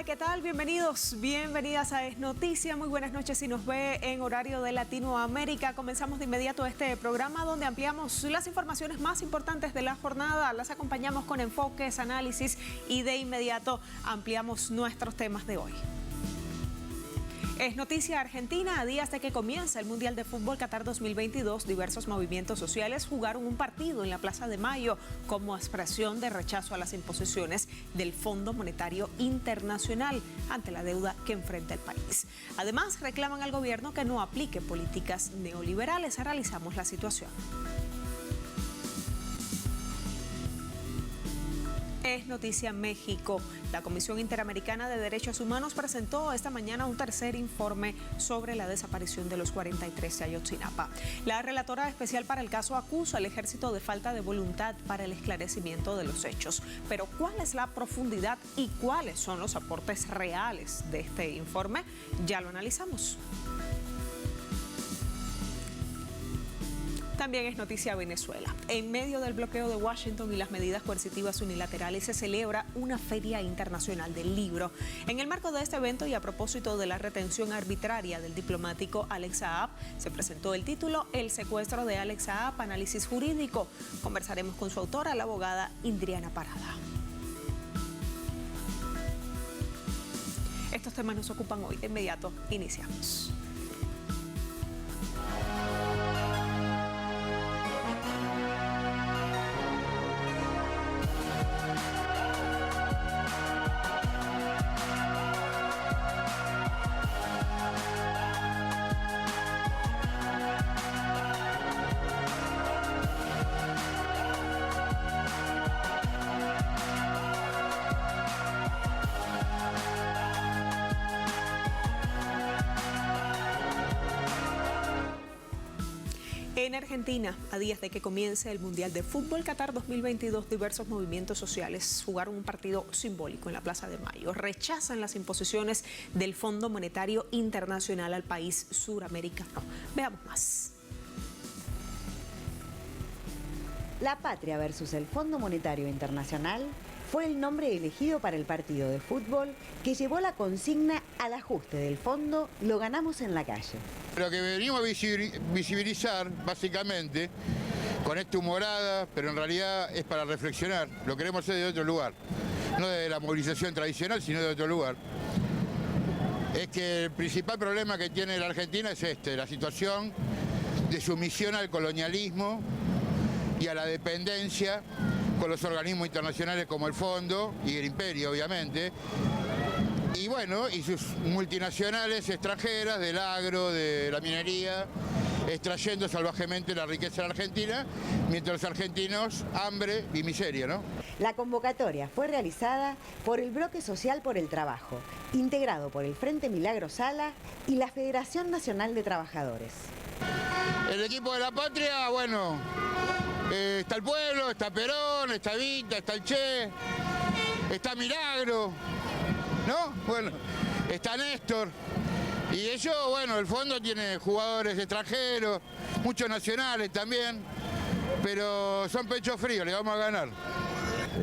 ¿qué tal? Bienvenidos, bienvenidas a Es Noticia. Muy buenas noches si nos ve en horario de Latinoamérica. Comenzamos de inmediato este programa donde ampliamos las informaciones más importantes de la jornada. Las acompañamos con enfoques, análisis y de inmediato ampliamos nuestros temas de hoy. Es noticia Argentina. A días de que comienza el Mundial de Fútbol Qatar 2022, diversos movimientos sociales jugaron un partido en la Plaza de Mayo como expresión de rechazo a las imposiciones del Fondo Monetario Internacional ante la deuda que enfrenta el país. Además, reclaman al gobierno que no aplique políticas neoliberales. Analizamos la situación. Es noticia México. La Comisión Interamericana de Derechos Humanos presentó esta mañana un tercer informe sobre la desaparición de los 43 de Ayotzinapa. La relatora especial para el caso acusa al ejército de falta de voluntad para el esclarecimiento de los hechos. Pero ¿cuál es la profundidad y cuáles son los aportes reales de este informe? Ya lo analizamos. También es noticia Venezuela. En medio del bloqueo de Washington y las medidas coercitivas unilaterales se celebra una feria internacional del libro. En el marco de este evento y a propósito de la retención arbitraria del diplomático Alex Saab, se presentó el título El secuestro de Alex Saab, análisis jurídico. Conversaremos con su autora, la abogada Indriana Parada. Estos temas nos ocupan hoy. De inmediato, iniciamos. En Argentina, a días de que comience el Mundial de Fútbol Qatar 2022, diversos movimientos sociales jugaron un partido simbólico en la Plaza de Mayo. Rechazan las imposiciones del Fondo Monetario Internacional al país suramericano. Veamos más. La Patria versus el Fondo Monetario Internacional fue el nombre elegido para el partido de fútbol que llevó la consigna al ajuste del fondo, lo ganamos en la calle. Lo que venimos a visibilizar, básicamente, con esta humorada, pero en realidad es para reflexionar, lo queremos hacer de otro lugar, no de la movilización tradicional, sino de otro lugar. Es que el principal problema que tiene la Argentina es la situación de sumisión al colonialismo y a la dependencia con los organismos internacionales como el Fondo y el Imperio, obviamente, y bueno, y sus multinacionales extranjeras del agro, de la minería, extrayendo salvajemente la riqueza de la Argentina, mientras los argentinos, hambre y miseria, ¿no? La convocatoria fue realizada por el Bloque Social por el Trabajo, integrado por el Frente Milagro Sala y la Federación Nacional de Trabajadores. El equipo de la Patria, bueno, está el pueblo, está Perón, está Evita, está el Che, está Milagro, ¿no? Bueno, está Néstor. Y ellos, bueno, el fondo tiene jugadores extranjeros, muchos nacionales también, pero son pechos fríos, le vamos a ganar.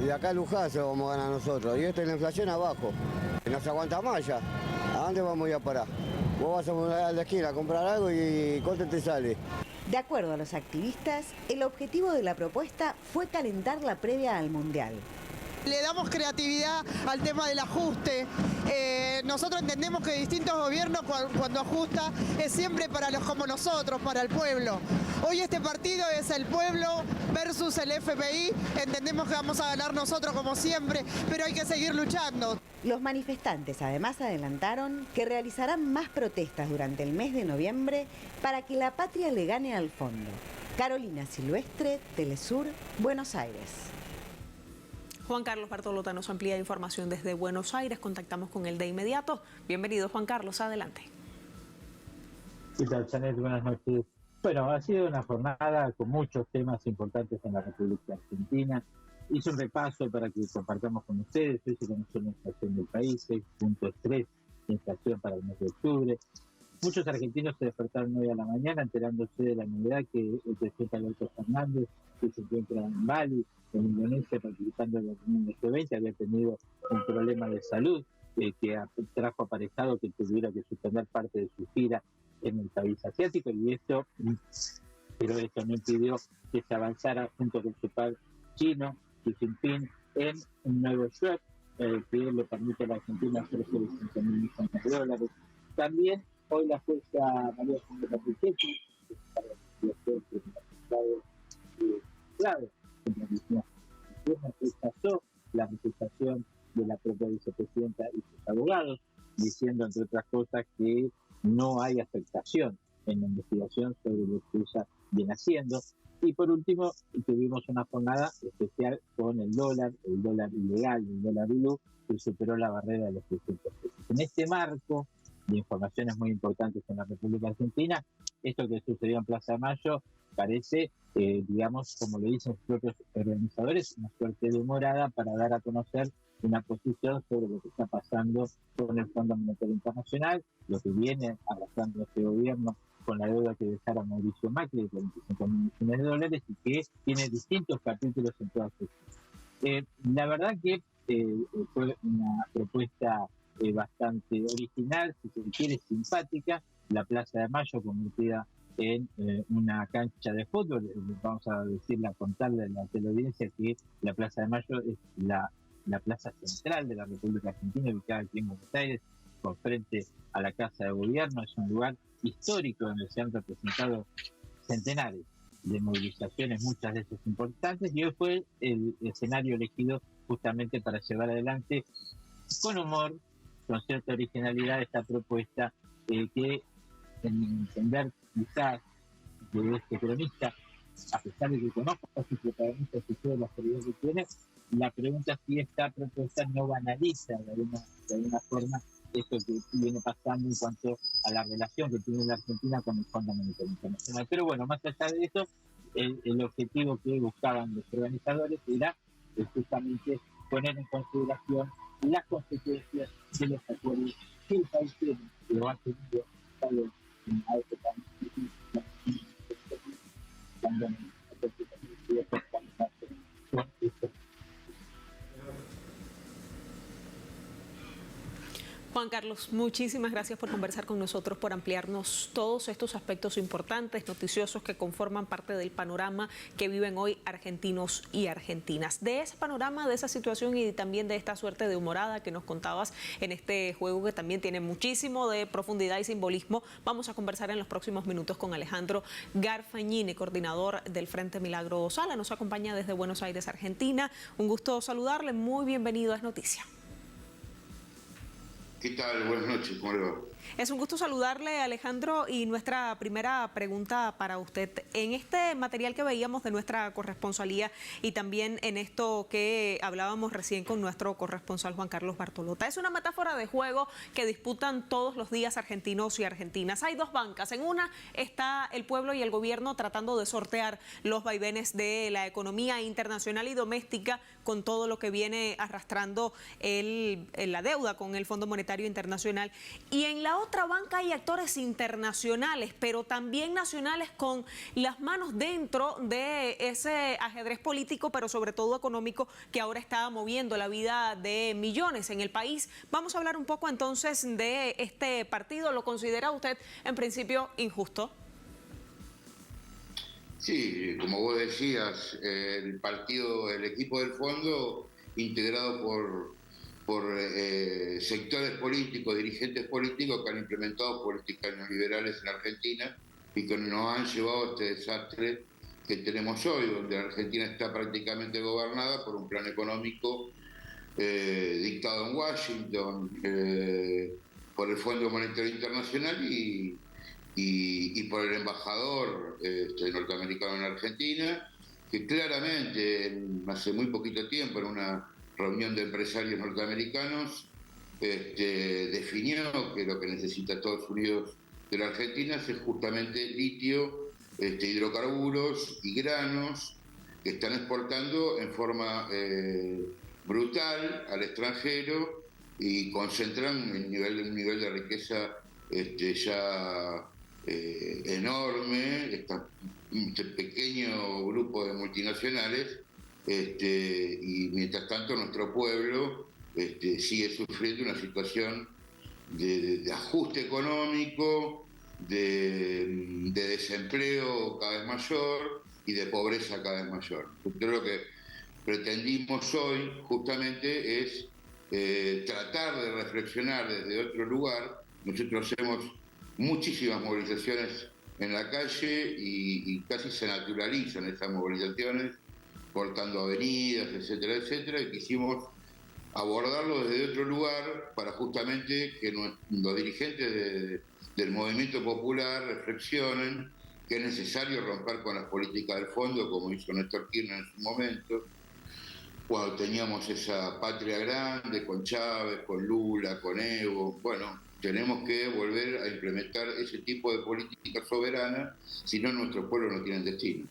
Y acá lujazo vamos a ganar nosotros, y la inflación abajo. No se aguanta más ya. ¿A dónde vamos a ir a parar? Vos vas a la esquina a comprar algo y ¿cuánto te sale? De acuerdo a los activistas, el objetivo de la propuesta fue calentar la previa al Mundial. Le damos creatividad al tema del ajuste. Nosotros entendemos que distintos gobiernos cuando ajusta es siempre para los como nosotros, para el pueblo. Hoy este partido es el pueblo versus el FMI. Entendemos que vamos a ganar nosotros como siempre, pero hay que seguir luchando. Los manifestantes además adelantaron que realizarán más protestas durante el mes de noviembre para que la Patria le gane al fondo. Carolina Silvestre, Telesur, Buenos Aires. Juan Carlos Bartolota nos amplía información desde Buenos Aires. Contactamos con él de inmediato. Bienvenido, Juan Carlos, adelante. ¿Qué tal, Janet? Buenas noches. Bueno, ha sido una jornada con muchos temas importantes en la República Argentina. Hice un repaso para que compartamos con ustedes. Hoy se conoció la inflación del país, 6.3 de inflación para el mes de octubre. Muchos argentinos se despertaron hoy a la mañana enterándose de la novedad que el presidente Alberto Fernández, que se encuentra en Bali, en Indonesia, participando en la reunión de G20, había tenido un problema de salud que trajo aparejado que tuviera que suspender parte de su gira en el país asiático, pero esto no impidió que se avanzara junto con su par chino, Xi Jinping, en Nueva York, que le permite a la Argentina ofrecer 5.000 millones de dólares. También hoy la jueza María Julieta Pichetti, claro, rechazó la recusación de la propia vicepresidenta y sus abogados, diciendo, entre otras cosas, que no hay afectación en la investigación sobre lo que ella viene haciendo. Y por último, tuvimos una jornada especial con el dólar ilegal, el dólar blue, que superó la barrera de los 300 pesos. En este marco de informaciones muy importantes en la República Argentina, esto que sucedió en Plaza de Mayo parece, digamos, como lo dicen sus propios organizadores, una suerte de morada para dar a conocer una posición sobre lo que está pasando con el Fondo Monetario Internacional, lo que viene arrastrando este gobierno con la deuda que dejara Mauricio Macri de 45.000 millones de dólares y que tiene distintos capítulos en todas estas. La verdad que fue una propuesta bastante original, si se quiere, simpática. La Plaza de Mayo convertida en una cancha de fútbol, vamos a decirle, a contarle a la teleaudiencia que la Plaza de Mayo es la plaza central de la República Argentina, ubicada aquí en Buenos Aires, por frente a la Casa de Gobierno. Es un lugar histórico donde se han representado centenares de movilizaciones, muchas de esas importantes, y hoy fue el escenario elegido justamente para llevar adelante con humor, con cierta originalidad, esta propuesta que, en mi entender, quizás de este cronista, a pesar de que conozco a sus protagonistas y toda la seriedad que tiene, la pregunta es si esta propuesta no banaliza de alguna forma esto que viene pasando en cuanto a la relación que tiene la Argentina con el Fondo Monetario Internacional. Pero bueno, más allá de eso, el objetivo que buscaban los organizadores era justamente poner en consideración las consecuencias de los acuerdos que el país tiene, que lo ha tenido a este país. Juan Carlos, muchísimas gracias por conversar con nosotros, por ampliarnos todos estos aspectos importantes, noticiosos, que conforman parte del panorama que viven hoy argentinos y argentinas. De ese panorama, de esa situación y también de esta suerte de humorada que nos contabas en este juego, que también tiene muchísimo de profundidad y simbolismo, vamos a conversar en los próximos minutos con Alejandro Garfagnini, coordinador del Frente Milagro Sala. Nos acompaña desde Buenos Aires, Argentina. Un gusto saludarle, muy bienvenido a Es Noticia. ¿Qué tal? Buenas noches, ¿cómo le va? Es un gusto saludarle, Alejandro, y nuestra primera pregunta para usted. En este material que veíamos de nuestra corresponsalía y también en esto que hablábamos recién con nuestro corresponsal Juan Carlos Bartolota, es una metáfora de juego que disputan todos los días argentinos y argentinas. Hay dos bancas. En una está el pueblo y el gobierno tratando de sortear los vaivenes de la internacional y doméstica con todo lo que viene arrastrando la deuda con el Fondo Monetario Internacional. Y en la otra banca hay actores internacionales, pero también nacionales, con las manos dentro de ese ajedrez político, pero sobre todo económico, que ahora está moviendo la vida de millones en el país. Vamos a hablar un poco entonces de este partido. ¿Lo considera usted en principio injusto? Sí, como vos decías, el equipo del fondo, integrado por sectores políticos, dirigentes políticos que han implementado políticas neoliberales en Argentina y que nos han llevado a este desastre que tenemos hoy, donde Argentina está prácticamente gobernada por un plan económico dictado en Washington por el Fondo Monetario Internacional y por el embajador norteamericano en Argentina, que claramente hace muy poquito tiempo, en una reunión de empresarios norteamericanos, definió que lo que necesita Estados Unidos de la Argentina es justamente litio, hidrocarburos y granos que están exportando en forma brutal al extranjero y concentran un nivel de riqueza ya enorme, este pequeño grupo de multinacionales. Y mientras tanto nuestro pueblo sigue sufriendo una situación de ajuste económico, de desempleo cada vez mayor y de pobreza cada vez mayor. Yo lo que pretendimos hoy justamente es tratar de reflexionar desde otro lugar. Nosotros hacemos muchísimas movilizaciones en la calle y casi se naturalizan esas movilizaciones, cortando avenidas, etcétera, etcétera, y quisimos abordarlo desde otro lugar para justamente que los dirigentes del movimiento popular reflexionen que es necesario romper con las políticas del fondo, como hizo Néstor Kirchner en su momento, cuando teníamos esa patria grande, con Chávez, con Lula, con Evo. Bueno, tenemos que volver a implementar ese tipo de política soberana, si no nuestros pueblos no tienen destino.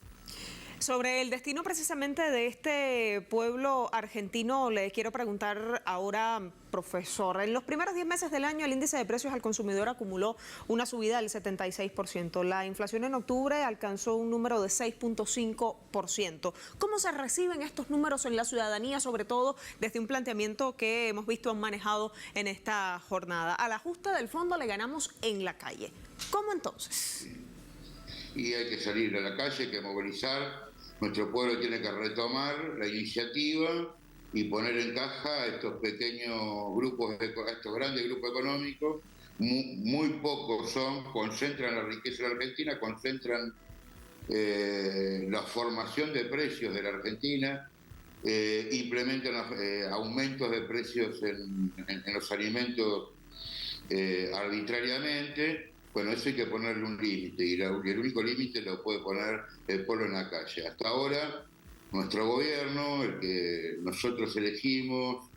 Sobre el destino precisamente de este pueblo argentino, le quiero preguntar ahora, profesor. En los primeros 10 meses del año, el índice de precios al consumidor acumuló una subida del 76%. La inflación en octubre alcanzó un número de 6.5%. ¿Cómo se reciben estos números en la ciudadanía, sobre todo desde un planteamiento que hemos visto han manejado en esta jornada? Al ajuste del fondo le ganamos en la calle. ¿Cómo entonces? Y hay que salir a la calle, hay que movilizar. Nuestro pueblo tiene que retomar la iniciativa y poner en caja a estos pequeños grupos, a estos grandes grupos económicos. Muy pocos concentran la riqueza de la Argentina, concentran la formación de precios de la Argentina, implementan aumentos de precios en los alimentos arbitrariamente. Bueno, eso hay que ponerle un límite, y el único límite lo puede poner el pueblo en la calle. Hasta ahora, nuestro gobierno, el que nosotros elegimos,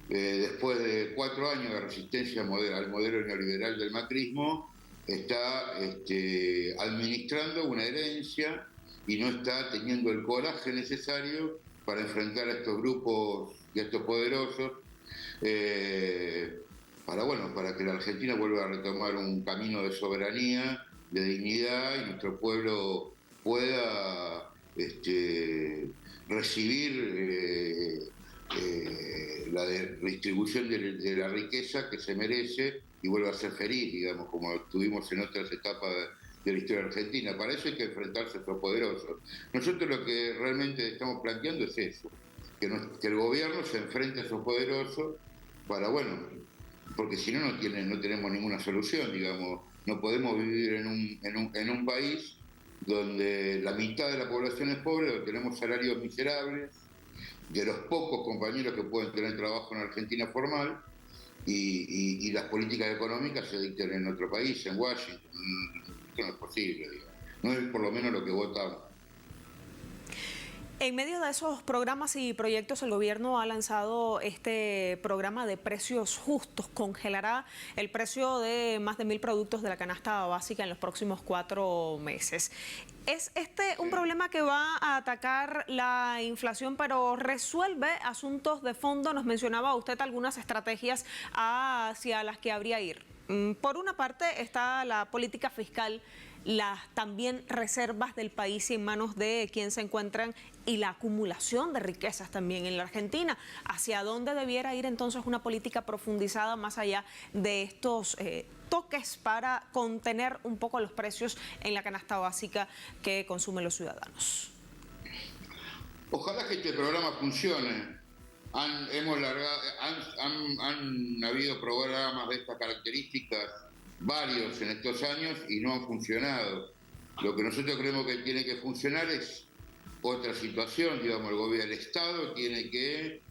después de 4 años de resistencia al modelo neoliberal del macrismo, está administrando una herencia y no está teniendo el coraje necesario para enfrentar a estos grupos y a estos poderosos, para que la Argentina vuelva a retomar un camino de soberanía, de dignidad, y nuestro pueblo pueda recibir la distribución de la riqueza que se merece y vuelva a ser feliz, digamos, como tuvimos en otras etapas de la historia argentina. Para eso hay que enfrentarse a estos poderosos. Nosotros lo que realmente estamos planteando es eso, que el gobierno se enfrente a esos poderosos porque si no, no tenemos ninguna solución, digamos. No podemos vivir en un país donde la mitad de la población es pobre, donde tenemos salarios miserables, de los pocos compañeros que pueden tener trabajo en Argentina formal, y las políticas económicas se dictan en otro país, en Washington. Esto no es posible, digamos. No es por lo menos lo que votamos. En medio de esos programas y proyectos, el gobierno ha lanzado este programa de precios justos. Congelará el precio de más de 1.000 productos de la canasta básica en los próximos 4 meses. ¿Es este un problema que va a atacar la inflación, pero resuelve asuntos de fondo? Nos mencionaba usted algunas estrategias hacia las que habría ir. Por una parte está la política fiscal, las también reservas del país y en manos de quien se encuentran, y la acumulación de riquezas también en la Argentina. ¿Hacia dónde debiera ir entonces una política profundizada más allá de estos toques para contener un poco los precios en la canasta básica que consumen los ciudadanos? Ojalá que este programa funcione. Han habido programas de estas características, varios en estos años, y no han funcionado. Lo que nosotros creemos que tiene que funcionar es otra situación, digamos. El Estado tiene que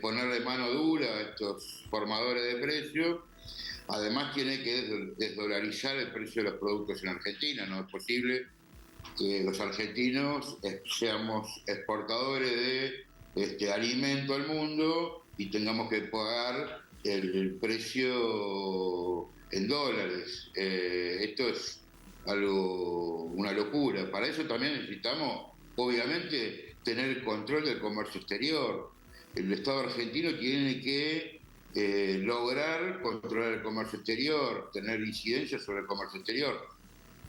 ponerle mano dura a estos formadores de precios. Además tiene que desdolarizar el precio de los productos en Argentina. No es posible que los argentinos seamos exportadores de alimento al mundo y tengamos que pagar el precio en dólares. Esto es una locura. Para eso también necesitamos, obviamente, tener el control del comercio exterior. El Estado argentino tiene que lograr controlar el comercio exterior, tener incidencia sobre el comercio exterior,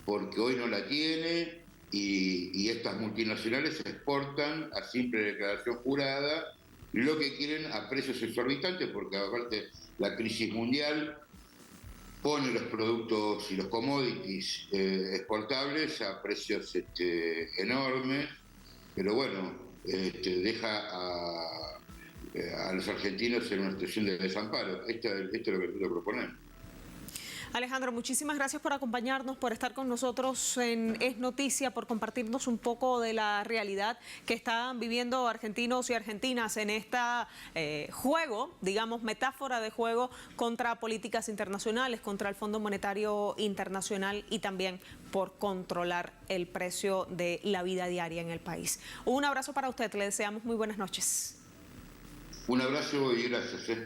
porque hoy no la tiene, y estas multinacionales exportan a simple declaración jurada lo que quieren a precios exorbitantes, porque aparte la crisis mundial pone los productos y los commodities exportables a precios enormes, pero bueno, deja a los argentinos en una situación de desamparo. Esto es lo que nosotros proponemos. Alejandro, muchísimas gracias por acompañarnos, por estar con nosotros en Es Noticia, por compartirnos un poco de la realidad que están viviendo argentinos y argentinas en esta juego, digamos, metáfora de juego contra políticas internacionales, contra el Fondo Monetario Internacional y también por controlar el precio de la vida diaria en el país. Un abrazo para usted, le deseamos muy buenas noches. Un abrazo y gracias.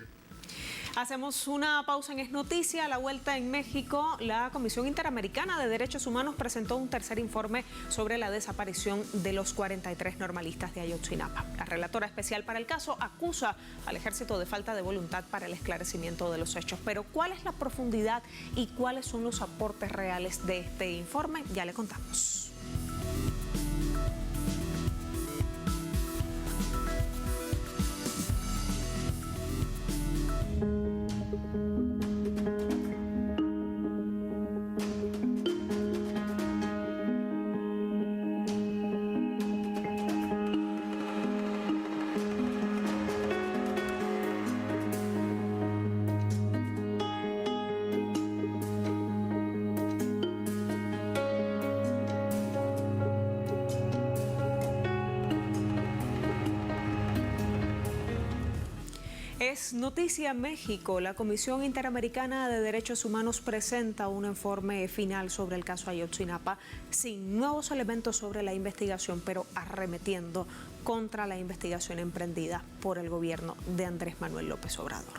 Hacemos una pausa en Es Noticia. A la vuelta en México, la Comisión Interamericana de Derechos Humanos presentó un tercer informe sobre la desaparición de los 43 normalistas de Ayotzinapa. La relatora especial para el caso acusa al ejército de falta de voluntad para el esclarecimiento de los hechos. Pero ¿cuál es la profundidad y cuáles son los aportes reales de este informe? Ya le contamos. Es Noticia México. La Comisión Interamericana de Derechos Humanos presenta un informe final sobre el caso Ayotzinapa sin nuevos elementos sobre la investigación, pero arremetiendo contra la investigación emprendida por el gobierno de Andrés Manuel López Obrador.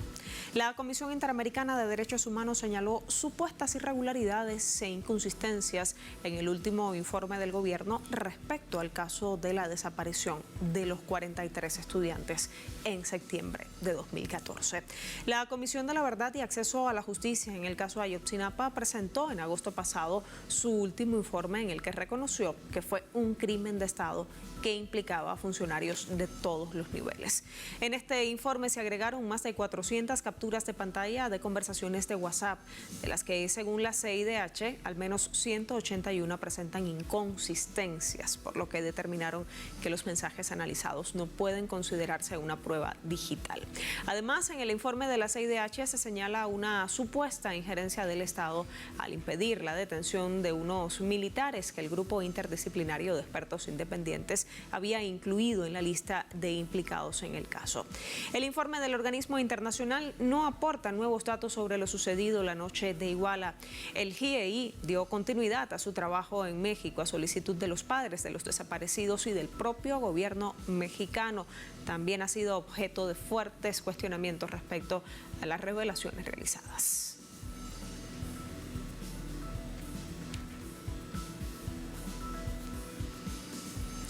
La Comisión Interamericana de Derechos Humanos señaló supuestas irregularidades e inconsistencias en el último informe del gobierno respecto al caso de la desaparición de los 43 estudiantes en septiembre de 2014. La Comisión de la Verdad y Acceso a la Justicia en el caso Ayotzinapa presentó en agosto pasado su último informe en el que reconoció que fue un crimen de Estado que implicaba a funcionarios de todos los niveles. En este informe se agregaron más de 400 capturas de pantalla de conversaciones de WhatsApp, de las que, según la CIDH, al menos 181 presentan inconsistencias, por lo que determinaron que los mensajes analizados no pueden considerarse una prueba digital. Además, en el informe de la CIDH se señala una supuesta injerencia del Estado al impedir la detención de unos militares que el grupo interdisciplinario de expertos independientes había incluido en la lista de implicados en el caso. El informe del organismo internacional no aporta nuevos datos sobre lo sucedido la noche de Iguala. El GIEI dio continuidad a su trabajo en México a solicitud de los padres de los desaparecidos y del propio gobierno mexicano. También ha sido objeto de fuertes cuestionamientos respecto a las revelaciones realizadas.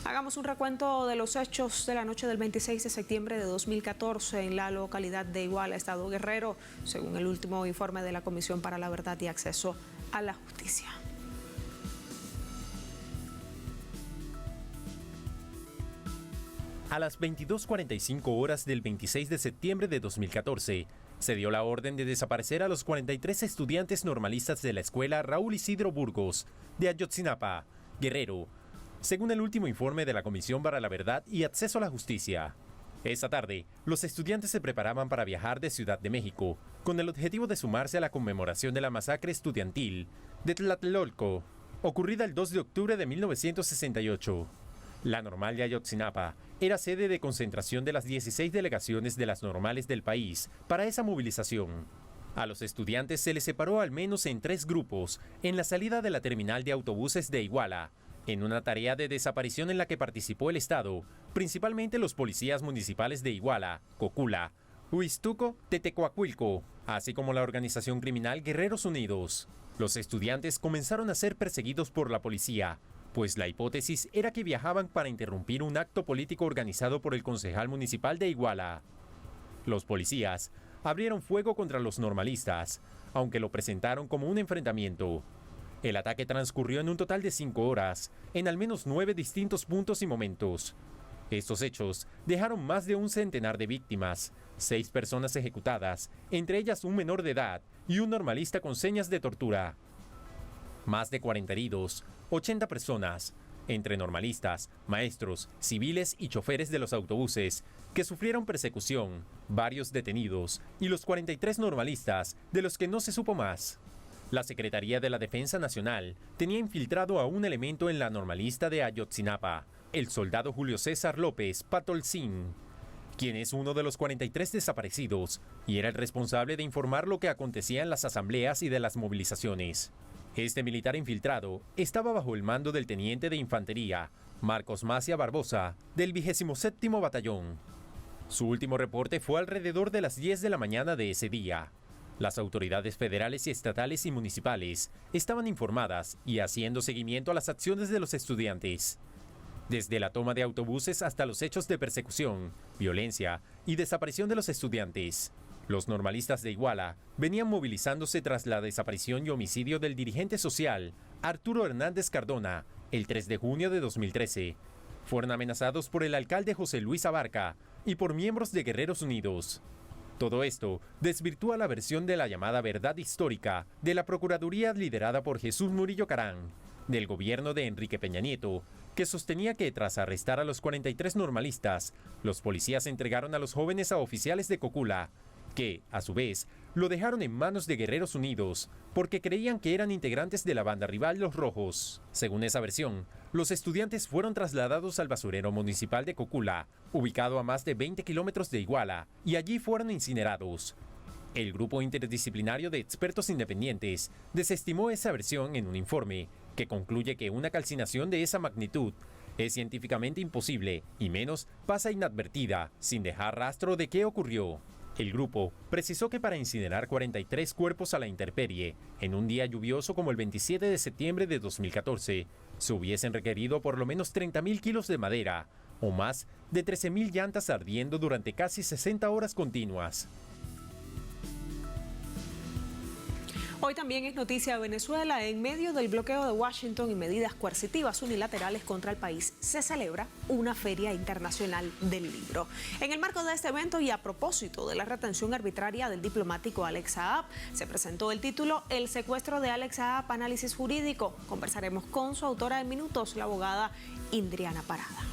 Hagamos un recuento de los hechos de la noche del 26 de septiembre de 2014 en la localidad de Iguala, Estado Guerrero, según el último informe de la Comisión para la Verdad y Acceso a la Justicia. A las 22:45 horas del 26 de septiembre de 2014, se dio la orden de desaparecer a los 43 estudiantes normalistas de la escuela Raúl Isidro Burgos, de Ayotzinapa, Guerrero, según el último informe de la Comisión para la Verdad y Acceso a la Justicia. Esta tarde, los estudiantes se preparaban para viajar de Ciudad de México, con el objetivo de sumarse a la conmemoración de la masacre estudiantil de Tlatelolco, ocurrida el 2 de octubre de 1968. La Normal de Ayotzinapa era sede de concentración de las 16 delegaciones de las normales del país para esa movilización. A los estudiantes se les separó al menos en 3 grupos en la salida de la terminal de autobuses de Iguala, en una tarea de desaparición en la que participó el Estado, principalmente los policías municipales de Iguala, Cocula, Huixtuco, Tetecoacuilco, así como la organización criminal Guerreros Unidos. Los estudiantes comenzaron a ser perseguidos por la policía, pues la hipótesis era que viajaban para interrumpir un acto político organizado por el concejal municipal de Iguala. Los policías abrieron fuego contra los normalistas, aunque lo presentaron como un enfrentamiento. El ataque transcurrió en un total de 5 horas, en al menos 9 distintos puntos y momentos. Estos hechos dejaron más de un centenar de víctimas, 6 personas ejecutadas, entre ellas un menor de edad y un normalista con señas de tortura. Más de 40 heridos, 80 personas, entre normalistas, maestros, civiles y choferes de los autobuses, que sufrieron persecución, varios detenidos y los 43 normalistas, de los que no se supo más. La Secretaría de la Defensa Nacional tenía infiltrado a un elemento en la normalista de Ayotzinapa, el soldado Julio César López Patolcín, quien es uno de los 43 desaparecidos y era el responsable de informar lo que acontecía en las asambleas y de las movilizaciones. Este militar infiltrado estaba bajo el mando del teniente de infantería, Marcos Macia Barbosa, del 27º Batallón. Su último reporte fue alrededor de las 10 de la mañana de ese día. Las autoridades federales y estatales y municipales estaban informadas y haciendo seguimiento a las acciones de los estudiantes. Desde la toma de autobuses hasta los hechos de persecución, violencia y desaparición de los estudiantes. Los normalistas de Iguala venían movilizándose tras la desaparición y homicidio del dirigente social Arturo Hernández Cardona el 3 de junio de 2013. Fueron amenazados por el alcalde José Luis Abarca y por miembros de Guerreros Unidos. Todo esto desvirtúa la versión de la llamada verdad histórica de la Procuraduría liderada por Jesús Murillo Caram, del gobierno de Enrique Peña Nieto, que sostenía que tras arrestar a los 43 normalistas, los policías entregaron a los jóvenes a oficiales de Cocula, que, a su vez, lo dejaron en manos de Guerreros Unidos porque creían que eran integrantes de la banda rival Los Rojos. Según esa versión, los estudiantes fueron trasladados al basurero municipal de Cocula, ubicado a más de 20 kilómetros de Iguala, y allí fueron incinerados. El grupo interdisciplinario de expertos independientes desestimó esa versión en un informe que concluye que una calcinación de esa magnitud es científicamente imposible y menos pasa inadvertida, sin dejar rastro de qué ocurrió. El grupo precisó que para incinerar 43 cuerpos a la intemperie, en un día lluvioso como el 27 de septiembre de 2014, se hubiesen requerido por lo menos 30.000 kilos de madera, o más de 13.000 llantas ardiendo durante casi 60 horas continuas. Hoy también es noticia de Venezuela. En medio del bloqueo de Washington y medidas coercitivas unilaterales contra el país, se celebra una Feria Internacional del Libro. En el marco de este evento y a propósito de la retención arbitraria del diplomático Alex Saab, se presentó el título El secuestro de Alex Saab, análisis jurídico. Conversaremos con su autora en minutos, la abogada Indriana Parada.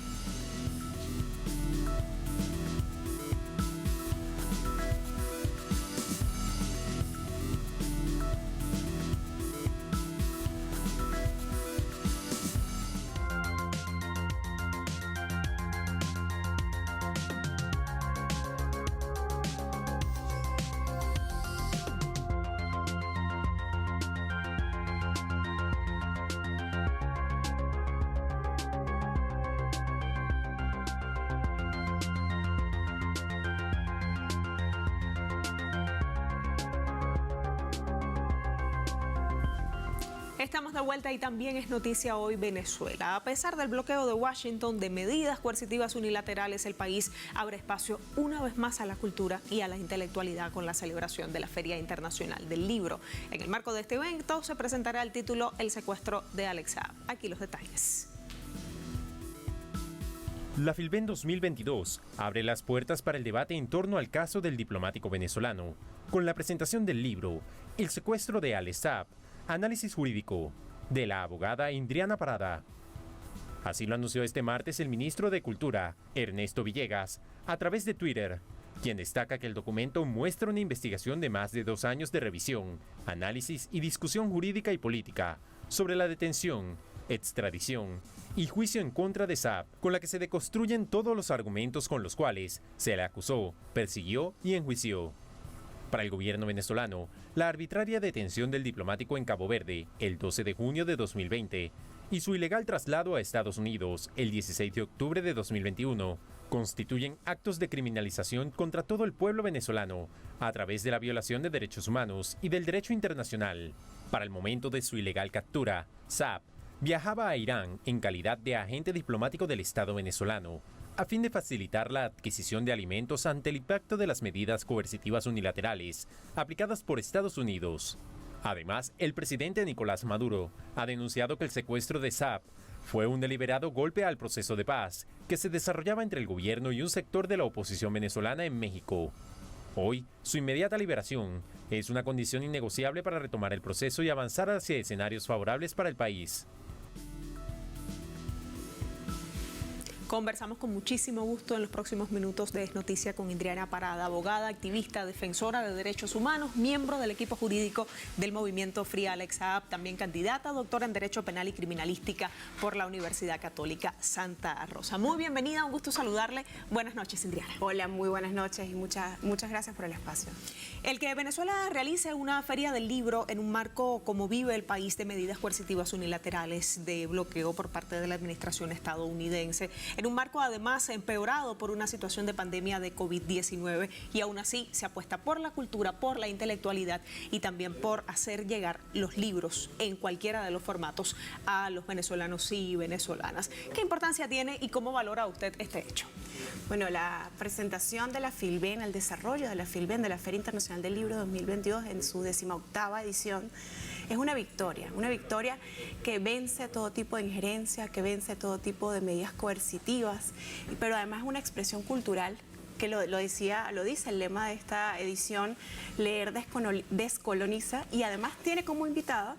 Estamos de vuelta y también es noticia hoy Venezuela. A pesar del bloqueo de Washington de medidas coercitivas unilaterales, el país abre espacio una vez más a la cultura y a la intelectualidad con la celebración de la Feria Internacional del Libro. En el marco de este evento se presentará el título El secuestro de Alex Saab. Aquí los detalles. La Filben 2022 abre las puertas para el debate en torno al caso del diplomático venezolano, con la presentación del libro El secuestro de Alex Saab, análisis jurídico, de la abogada Indriana Parada. Así lo anunció este martes el ministro de Cultura, Ernesto Villegas, a través de Twitter, quien destaca que el documento muestra una investigación de más de 2 años de revisión, análisis y discusión jurídica y política sobre la detención, extradición y juicio en contra de Saab, con la que se deconstruyen todos los argumentos con los cuales se le acusó, persiguió y enjuició. Para el gobierno venezolano, la arbitraria detención del diplomático en Cabo Verde el 12 de junio de 2020 y su ilegal traslado a Estados Unidos el 16 de octubre de 2021 constituyen actos de criminalización contra todo el pueblo venezolano a través de la violación de derechos humanos y del derecho internacional. Para el momento de su ilegal captura, Saab viajaba a Irán en calidad de agente diplomático del Estado venezolano, a fin de facilitar la adquisición de alimentos ante el impacto de las medidas coercitivas unilaterales aplicadas por Estados Unidos. Además, el presidente Nicolás Maduro ha denunciado que el secuestro de Saab fue un deliberado golpe al proceso de paz que se desarrollaba entre el gobierno y un sector de la oposición venezolana en México. Hoy, su inmediata liberación es una condición innegociable para retomar el proceso y avanzar hacia escenarios favorables para el país. Conversamos con muchísimo gusto en los próximos minutos de Es Noticia con Indriana Parada, abogada, activista, defensora de derechos humanos, miembro del equipo jurídico del movimiento Free Alex Saab, también candidata, doctora en Derecho Penal y Criminalística por la Universidad Católica Santa Rosa. Muy bienvenida, un gusto saludarle. Buenas noches, Indriana. Hola, muy buenas noches y muchas gracias por el espacio. El que Venezuela realice una feria del libro en un marco como vive el país de medidas coercitivas unilaterales de bloqueo por parte de la administración estadounidense, en un marco además empeorado por una situación de pandemia de COVID-19, y aún así se apuesta por la cultura, por la intelectualidad y también por hacer llegar los libros en cualquiera de los formatos a los venezolanos y venezolanas. ¿Qué importancia tiene y cómo valora usted este hecho? Bueno, la presentación de la FILBEN, el desarrollo de la FILBEN, de la Feria Internacional del Libro 2022 en su 18ª edición, es una victoria que vence todo tipo de injerencia, que vence todo tipo de medidas coercitivas, pero además es una expresión cultural que lo dice el lema de esta edición: leer descoloniza, y además tiene como invitada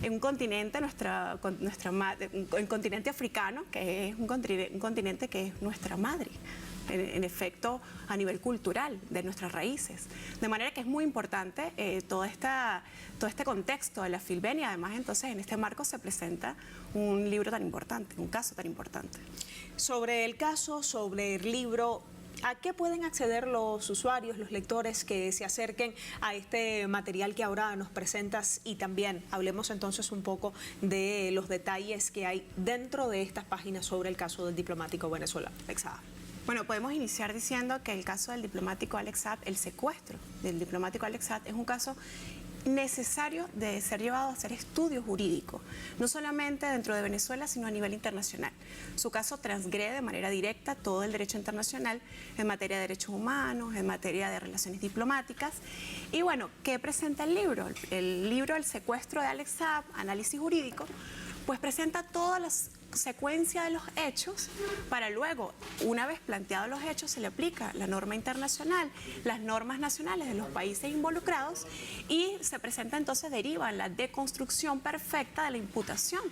en un continente, el continente africano, que es un continente que es nuestra madre, en efecto, a nivel cultural, de nuestras raíces. De manera que es muy importante todo este contexto de la FILBEN, y además entonces en este marco se presenta un libro tan importante, un caso tan importante. Sobre el caso, sobre el libro, ¿a qué pueden acceder los usuarios, los lectores que se acerquen a este material que ahora nos presentas? Y también hablemos entonces un poco de los detalles que hay dentro de estas páginas sobre el caso del diplomático venezolano Alex Saab. Bueno, podemos iniciar diciendo que el caso del diplomático Alex Saab, el secuestro del diplomático Alex Saab, es un caso necesario de ser llevado a hacer estudio jurídico, no solamente dentro de Venezuela, sino a nivel internacional. Su caso transgrede de manera directa todo el derecho internacional en materia de derechos humanos, en materia de relaciones diplomáticas. Y bueno, ¿qué presenta el libro? El libro El secuestro de Alex Saab, análisis jurídico, pues presenta todas las secuencia de los hechos, para luego, una vez planteados los hechos, se le aplica la norma internacional, las normas nacionales de los países involucrados, y se presenta entonces, deriva en la deconstrucción perfecta de la imputación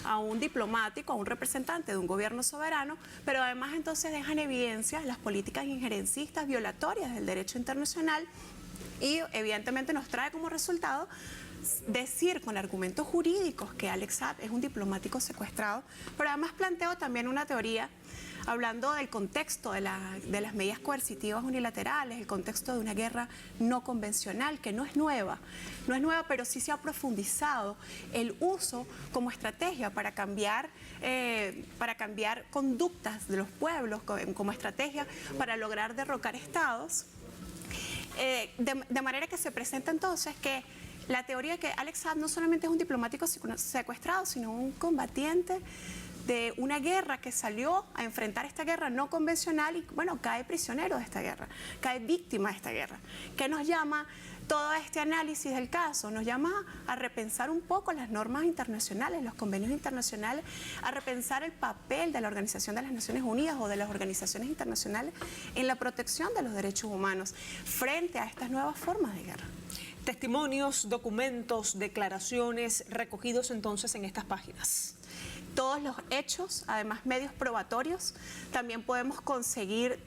a un diplomático, a un representante de un gobierno soberano, pero además entonces deja en evidencia las políticas injerencistas violatorias del derecho internacional, y evidentemente nos trae como resultado decir con argumentos jurídicos que Alex Saab es un diplomático secuestrado, pero además planteo también una teoría hablando del contexto de las medidas coercitivas unilaterales, el contexto de una guerra no convencional, que no es nueva, pero sí se ha profundizado el uso como estrategia para cambiar conductas de los pueblos, como estrategia para lograr derrocar estados, de manera que se presenta entonces que la teoría de que Alex Saab no solamente es un diplomático secuestrado, sino un combatiente de una guerra que salió a enfrentar esta guerra no convencional y, bueno, cae prisionero de esta guerra, cae víctima de esta guerra. ¿Qué nos llama todo este análisis del caso? Nos llama a repensar un poco las normas internacionales, los convenios internacionales, a repensar el papel de la Organización de las Naciones Unidas o de las organizaciones internacionales en la protección de los derechos humanos frente a estas nuevas formas de guerra. Testimonios, documentos, declaraciones recogidos entonces en estas páginas. Todos los hechos, además medios probatorios, también podemos conseguir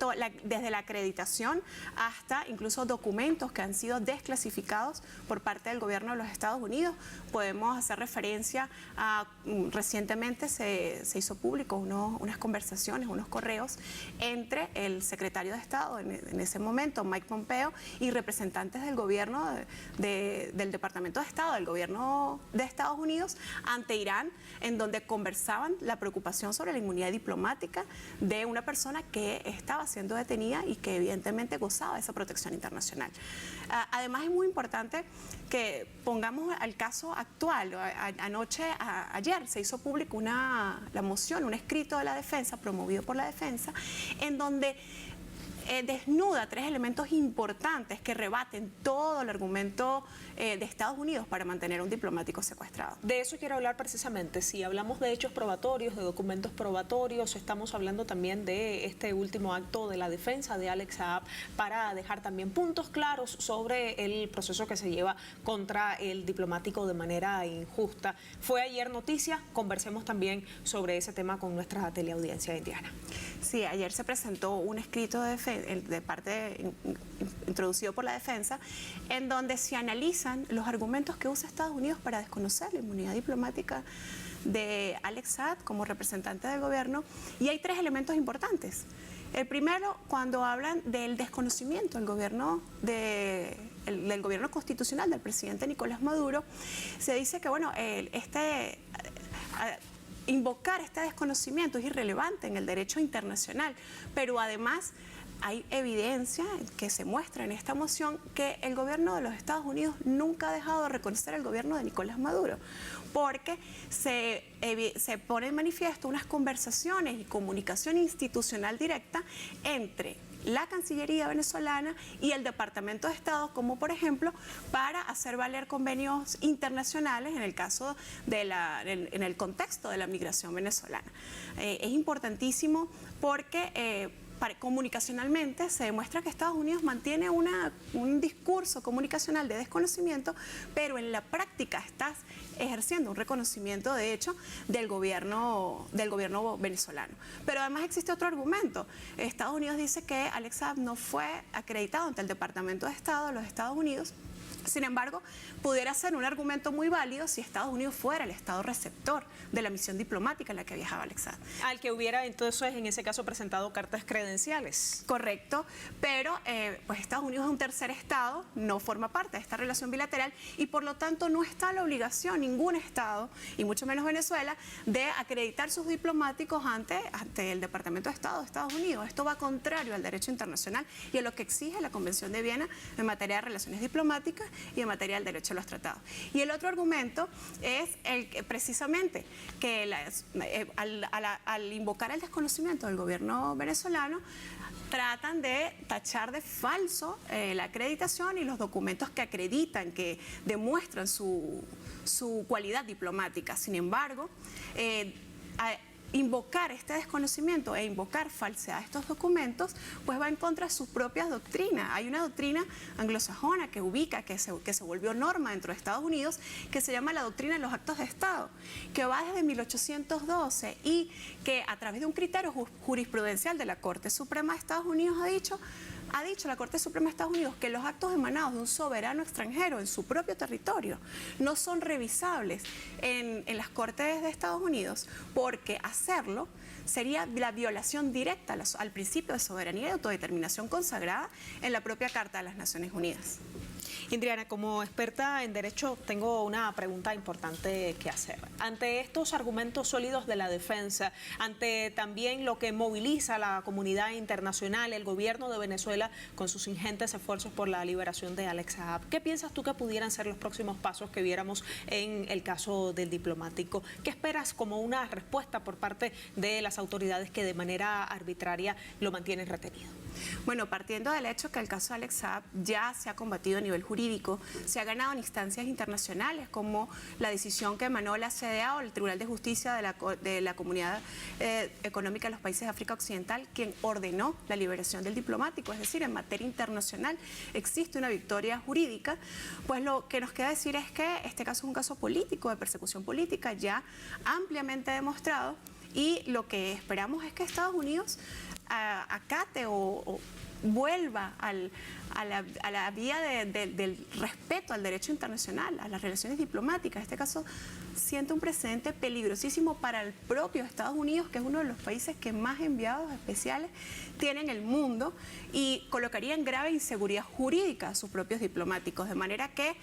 desde la acreditación hasta incluso documentos que han sido desclasificados por parte del gobierno de los Estados Unidos. Podemos hacer referencia a, recientemente se hizo público unas conversaciones, unos correos entre el secretario de Estado en ese momento, Mike Pompeo, y representantes del gobierno del Departamento de Estado, del gobierno de Estados Unidos, ante Irán, en donde conversaban la preocupación sobre la inmunidad diplomática de una persona que estaba siendo detenida y que evidentemente gozaba de esa protección internacional. Además, es muy importante que pongamos al caso actual. Ayer se hizo público la moción, un escrito de la defensa, promovido por la defensa, en donde desnuda tres elementos importantes que rebaten todo el argumento de Estados Unidos para mantener un diplomático secuestrado. De eso quiero hablar precisamente. Si hablamos de hechos probatorios, de documentos probatorios, estamos hablando también de este último acto de la defensa de Alex Saab para dejar también puntos claros sobre el proceso que se lleva contra el diplomático de manera injusta. Fue ayer noticia, conversemos también sobre ese tema con nuestra teleaudiencia indiana. Sí, ayer se presentó un escrito de parte introducido por la defensa, en donde se analizan los argumentos que usa Estados Unidos para desconocer la inmunidad diplomática de Alex Saab como representante del gobierno, y hay tres elementos importantes. El primero, cuando hablan del desconocimiento del gobierno del gobierno constitucional del presidente Nicolás Maduro, se dice que bueno, invocar este desconocimiento es irrelevante en el derecho internacional, pero además hay evidencia que se muestra en esta moción que el gobierno de los Estados Unidos nunca ha dejado de reconocer el gobierno de Nicolás Maduro, porque se pone en manifiesto unas conversaciones y comunicación institucional directa entre la Cancillería venezolana y el Departamento de Estado, como por ejemplo para hacer valer convenios internacionales en el caso en el contexto de la migración venezolana. Es importantísimo porque comunicacionalmente se demuestra que Estados Unidos mantiene un discurso comunicacional de desconocimiento, pero en la práctica estás ejerciendo un reconocimiento de hecho del gobierno venezolano. Pero además existe otro argumento. Estados Unidos dice que Alex Saab no fue acreditado ante el Departamento de Estado de los Estados Unidos. Sin embargo, pudiera ser un argumento muy válido si Estados Unidos fuera el estado receptor de la misión diplomática en la que viajaba Alex Saab. Al que hubiera entonces en ese caso presentado cartas credenciales. Correcto, pero pues Estados Unidos es un tercer estado, no forma parte de esta relación bilateral y por lo tanto no está la obligación, ningún estado, y mucho menos Venezuela, de acreditar sus diplomáticos ante el Departamento de Estado de Estados Unidos. Esto va contrario al derecho internacional y a lo que exige la Convención de Viena en materia de relaciones diplomáticas y en materia del derecho a los tratados. Y el otro argumento es precisamente que al invocar el desconocimiento del gobierno venezolano, tratan de tachar de falso la acreditación y los documentos que acreditan, que demuestran su cualidad diplomática. Sin embargo, invocar este desconocimiento e invocar falsedad de estos documentos, pues va en contra de sus propias doctrinas. Hay una doctrina anglosajona que ubica, que se volvió norma dentro de Estados Unidos, que se llama la doctrina de los actos de Estado, que va desde 1812 y que a través de un criterio jurisprudencial de la Corte Suprema de Estados Unidos ha dicho la Corte Suprema de Estados Unidos que los actos emanados de un soberano extranjero en su propio territorio no son revisables en las Cortes de Estados Unidos, porque hacerlo sería la violación directa al principio de soberanía y autodeterminación consagrada en la propia Carta de las Naciones Unidas. Indriana, como experta en derecho, tengo una pregunta importante que hacer. Ante estos argumentos sólidos de la defensa, ante también lo que moviliza a la comunidad internacional, el gobierno de Venezuela con sus ingentes esfuerzos por la liberación de Alex Saab, ¿qué piensas tú que pudieran ser los próximos pasos que viéramos en el caso del diplomático? ¿Qué esperas como una respuesta por parte de las autoridades que de manera arbitraria lo mantienen retenido? Bueno, partiendo del hecho que el caso de Alex Saab ya se ha combatido a nivel jurídico, se ha ganado en instancias internacionales como la decisión que emanó la CEDEAO, el Tribunal de Justicia de la Comunidad Económica de los Países de África Occidental, quien ordenó la liberación del diplomático, es decir, en materia internacional existe una victoria jurídica, pues lo que nos queda decir es que este caso es un caso político, de persecución política, ya ampliamente demostrado, y lo que esperamos es que Estados Unidos acate o vuelva a la vía del respeto al derecho internacional, a las relaciones diplomáticas. En este caso, siente un precedente peligrosísimo para el propio Estados Unidos, que es uno de los países que más enviados especiales tiene en el mundo, y colocaría en grave inseguridad jurídica a sus propios diplomáticos. De manera que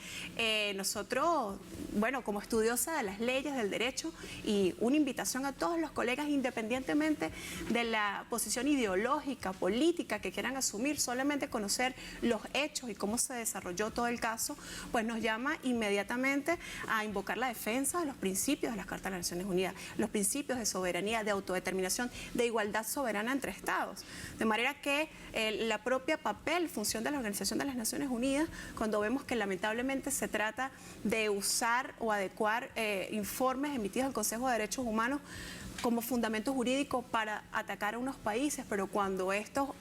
nosotros, bueno, como estudiosa de las leyes, del derecho, y una invitación a todos los colegas, independientemente de la posición ideológica, política que quieran asumir, asumir, solamente conocer los hechos y cómo se desarrolló todo el caso, pues nos llama inmediatamente a invocar la defensa de los principios de las Cartas de las Naciones Unidas, los principios de soberanía, de autodeterminación, de igualdad soberana entre Estados. De manera que la propia función de la Organización de las Naciones Unidas, cuando vemos que lamentablemente se trata de usar o adecuar informes emitidos al Consejo de Derechos Humanos como fundamento jurídico para atacar a unos países, pero cuando estos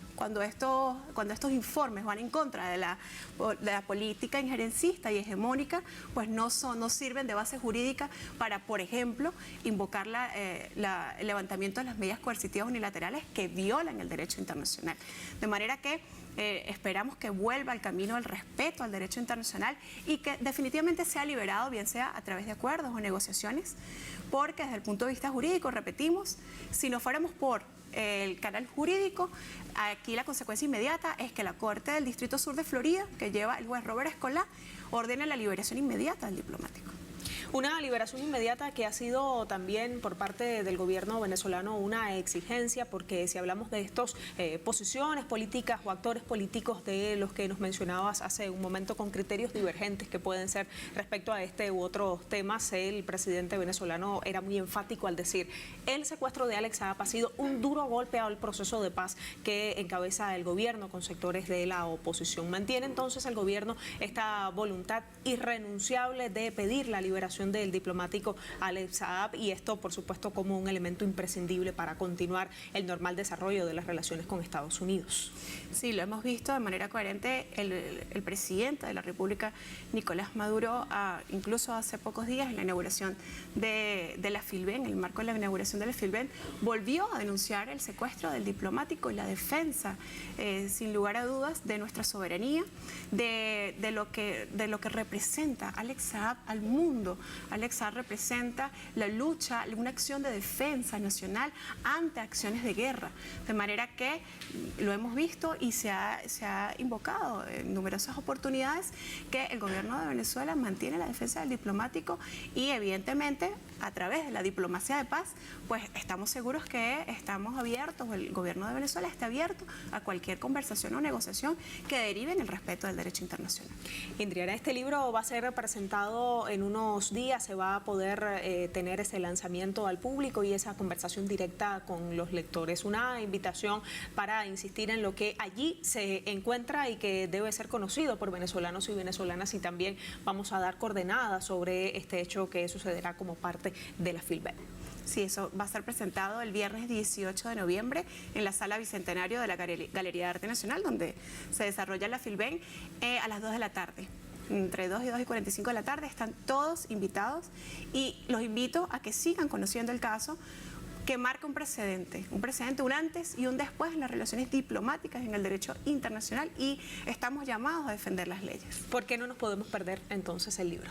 informes van en contra de la política injerencista y hegemónica, pues no sirven de base jurídica para, por ejemplo, invocar el levantamiento de las medidas coercitivas unilaterales que violan el derecho internacional. De manera que esperamos que vuelva al camino del respeto al derecho internacional y que definitivamente sea liberado, bien sea a través de acuerdos o negociaciones, porque desde el punto de vista jurídico, repetimos, si no fuéramos por el canal jurídico, aquí la consecuencia inmediata es que la Corte del Distrito Sur de Florida, que lleva el juez Robert Escolá, ordene la liberación inmediata del diplomático. Una liberación inmediata que ha sido también por parte del gobierno venezolano una exigencia, porque si hablamos de estos posiciones políticas o actores políticos de los que nos mencionabas hace un momento con criterios divergentes que pueden ser respecto a este u otros temas, el presidente venezolano era muy enfático al decir el secuestro de Alex Saab ha sido un duro golpe al proceso de paz que encabeza el gobierno con sectores de la oposición. Mantiene entonces el gobierno esta voluntad irrenunciable de pedir la liberación del diplomático Alex Saab, y esto por supuesto como un elemento imprescindible para continuar el normal desarrollo de las relaciones con Estados Unidos. Sí, lo hemos visto de manera coherente. El presidente de la República, Nicolás Maduro, incluso hace pocos días en la inauguración de la Filben, en el marco de la inauguración de la Filben, volvió a denunciar el secuestro del diplomático y la defensa, sin lugar a dudas, de nuestra soberanía, de lo que representa Alex Saab al mundo. Alex Saab representa la lucha, una acción de defensa nacional ante acciones de guerra, de manera que lo hemos visto y se ha invocado en numerosas oportunidades que el gobierno de Venezuela mantiene la defensa del diplomático y evidentemente a través de la diplomacia de paz, pues estamos seguros que estamos abiertos, el gobierno de Venezuela está abierto a cualquier conversación o negociación que derive en el respeto del derecho internacional. Indriana, este libro va a ser presentado en unos días, se va a poder tener ese lanzamiento al público y esa conversación directa con los lectores. Una invitación para insistir en lo que allí se encuentra y que debe ser conocido por venezolanos y venezolanas, y también vamos a dar coordenadas sobre este hecho que sucederá como parte de la Filben. Sí, eso va a ser presentado el viernes 18 de noviembre en la Sala Bicentenario de la Galería de Arte Nacional, donde se desarrolla la Filben a las 2 de la tarde. Entre 2 y 2 y 45 de la tarde están todos invitados y los invito a que sigan conociendo el caso, que marca un precedente, un antes y un después en las relaciones diplomáticas, en el derecho internacional, y estamos llamados a defender las leyes. ¿Por qué no nos podemos perder entonces el libro?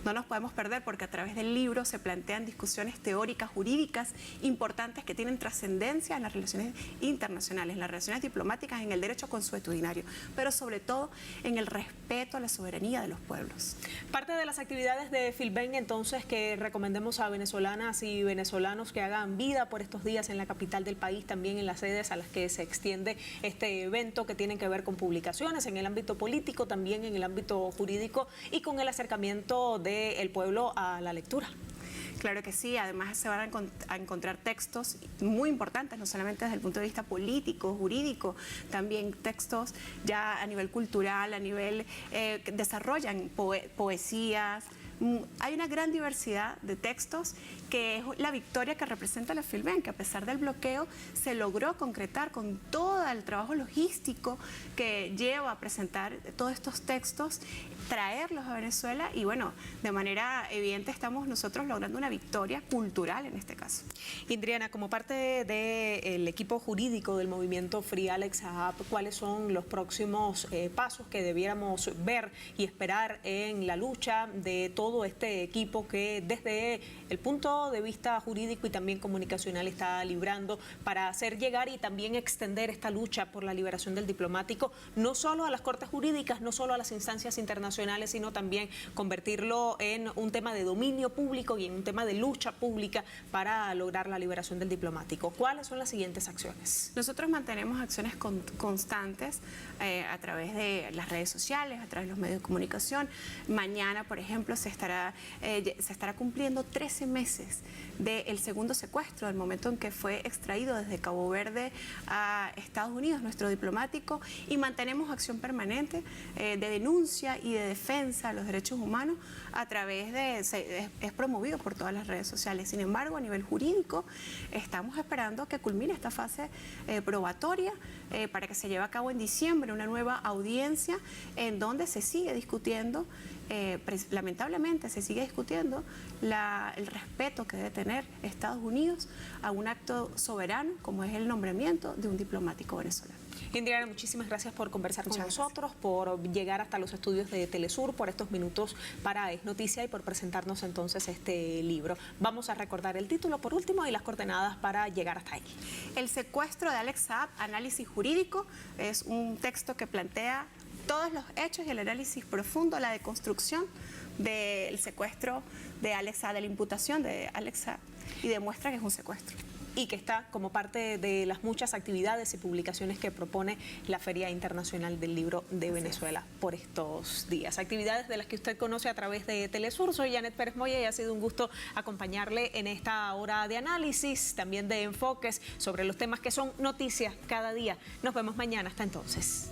No nos podemos perder porque a través del libro se plantean discusiones teóricas, jurídicas importantes que tienen trascendencia en las relaciones internacionales, en las relaciones diplomáticas, en el derecho consuetudinario, pero sobre todo en el respeto a la soberanía de los pueblos. Parte de las actividades de Filben, entonces, que recomendemos a venezolanas y venezolanos que hagan vida por estos días en la capital del país, también en las sedes a las que se extiende este evento, que tienen que ver con publicaciones en el ámbito político, también en el ámbito jurídico y con el acercamiento del pueblo a la lectura. Claro que sí, además se van a encontrar textos muy importantes, no solamente desde el punto de vista político, jurídico, también textos ya a nivel cultural, a nivel que desarrollan poesías. Hay una gran diversidad de textos que es la victoria que representa la Filben, que a pesar del bloqueo se logró concretar con todo el trabajo logístico que lleva a presentar todos estos textos, traerlos a Venezuela y bueno, de manera evidente estamos nosotros logrando una victoria cultural en este caso. Indriana, como parte del equipo jurídico del movimiento Free Alex Saab, ¿cuáles son los próximos pasos que debiéramos ver y esperar en la lucha de todos todo este equipo que desde el punto de vista jurídico y también comunicacional está librando para hacer llegar y también extender esta lucha por la liberación del diplomático, no solo a las cortes jurídicas, no solo a las instancias internacionales, sino también convertirlo en un tema de dominio público y en un tema de lucha pública para lograr la liberación del diplomático. ¿Cuáles son las siguientes acciones? Nosotros mantenemos acciones constantes a través de las redes sociales, a través de los medios de comunicación. Mañana, por ejemplo, se estará cumpliendo 13 meses del segundo secuestro, del momento en que fue extraído desde Cabo Verde a Estados Unidos, nuestro diplomático, y mantenemos acción permanente de denuncia y de defensa de los derechos humanos a través es promovido por todas las redes sociales. Sin embargo, a nivel jurídico, estamos esperando que culmine esta fase probatoria para que se lleve a cabo en diciembre una nueva audiencia en donde se sigue discutiendo, lamentablemente se sigue discutiendo el respeto que debe tener Estados Unidos a un acto soberano como es el nombramiento de un diplomático venezolano. Indira, muchísimas gracias por conversar con nosotros, por llegar hasta los estudios de Telesur, por estos minutos para Es Noticia y por presentarnos entonces este libro. Vamos a recordar el título por último y las coordenadas para llegar hasta ahí. El secuestro de Alex Saab, análisis jurídico, es un texto que plantea todos los hechos y el análisis profundo, la deconstrucción del secuestro de Alex Saab, de la imputación de Alex Saab, y demuestra que es un secuestro. Y que está como parte de las muchas actividades y publicaciones que propone la Feria Internacional del Libro de Venezuela por estos días. Actividades de las que usted conoce a través de Telesur. Soy Janet Pérez Moya y ha sido un gusto acompañarle en esta hora de análisis, también de enfoques sobre los temas que son noticias cada día. Nos vemos mañana. Hasta entonces.